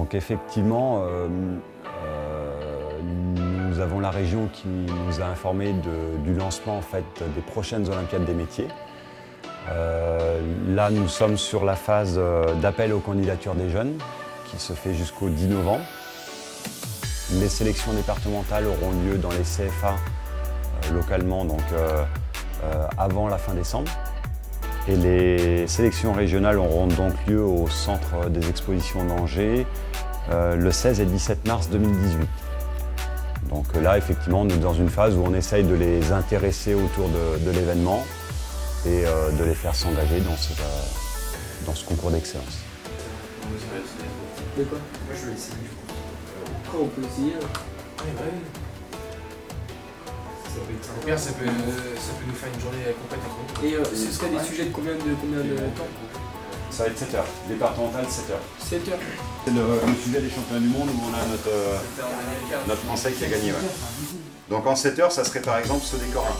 Donc effectivement, nous avons la région qui nous a informé du lancement en fait, des prochaines Olympiades des métiers. Là, nous sommes sur la phase d'appel aux candidatures des jeunes qui se fait jusqu'au 10 novembre. Les sélections départementales auront lieu dans les CFA localement, donc avant la fin décembre. Et les sélections régionales auront donc lieu au Centre des Expositions d'Angers le 16 et 17 mars 2018. Donc là, effectivement, on est dans une phase où on essaye de les intéresser autour de l'événement et de les faire s'engager dans ce concours d'excellence. De quoi? Moi je vais essayer. Quand on peut essayer? Oui, bah oui. Au pire, ça peut nous faire une journée complète entre nous. Et ce serait des sujets de combien de temps? Ça va être 7 heures, départemental 7 heures. 7 heures. C'est le sujet des championnats du monde où on a notre Français qui a gagné. Ouais. Donc en 7 heures, ça serait par exemple ce décor-là.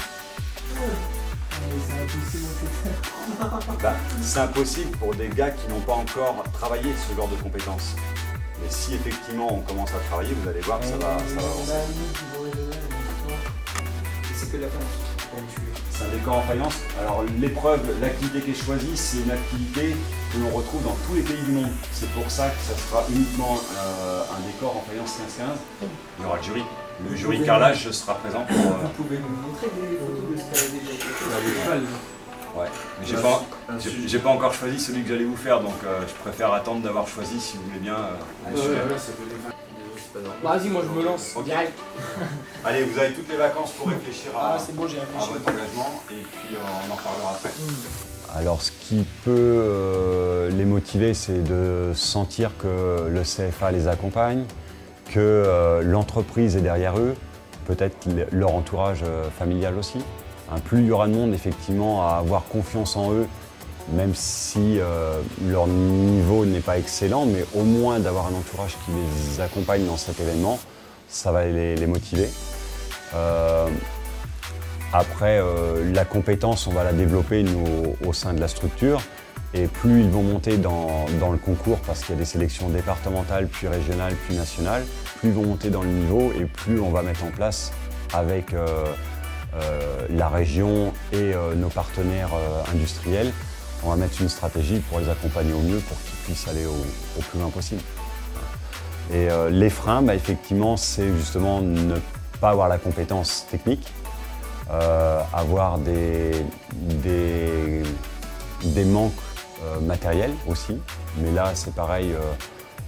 C'est impossible pour des gars qui n'ont pas encore travaillé ce genre de compétences. Mais si effectivement on commence à travailler, vous allez voir que ça va avancer. C'est que de la faïence. C'est un décor en faïence. Alors l'épreuve, l'activité qui est choisie, c'est une activité que l'on retrouve dans tous les pays du monde. C'est pour ça que ça sera uniquement un décor en faïence 15-15. Il y aura le jury. Le jury carrelage sera présent pour... Vous pouvez nous montrer des photos de ce qu'elle a déjà été. Ouais, mais j'ai pas encore choisi celui que j'allais vous faire, donc je préfère attendre d'avoir choisi, si vous voulez bien, le sujet. Vas-y, moi je me lance. Ok. Allez, vous avez toutes les vacances pour réfléchir à c'est bon, j'ai réfléchi. votre engagement, et puis on en reparlera après. Alors ce qui peut les motiver, c'est de sentir que le CFA les accompagne, que l'entreprise est derrière eux, peut-être leur entourage familial aussi. Plus il y aura de monde effectivement à avoir confiance en eux, même si leur niveau n'est pas excellent, mais au moins d'avoir un entourage qui les accompagne dans cet événement, ça va les motiver. Après, la compétence, on va la développer nous, au sein de la structure, et plus ils vont monter dans le concours, parce qu'il y a des sélections départementales, puis régionales, puis nationales, plus ils vont monter dans le niveau, et plus on va mettre en place avec la région et nos partenaires industriels, on va mettre une stratégie pour les accompagner au mieux pour qu'ils puissent aller au plus loin possible. Et les freins, effectivement, c'est justement ne pas avoir la compétence technique, avoir des manques matériels aussi, mais là c'est pareil,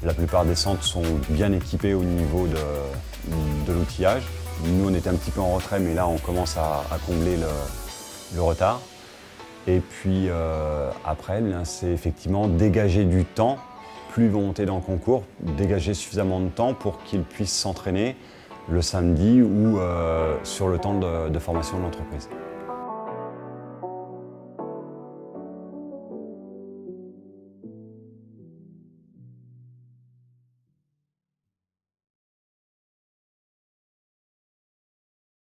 la plupart des centres sont bien équipés au niveau de l'outillage. Nous, on était un petit peu en retrait, mais là, on commence à combler le retard. Et puis après, c'est effectivement dégager du temps, plus ils vont monter dans le concours, dégager suffisamment de temps pour qu'ils puissent s'entraîner le samedi ou sur le temps de formation de l'entreprise.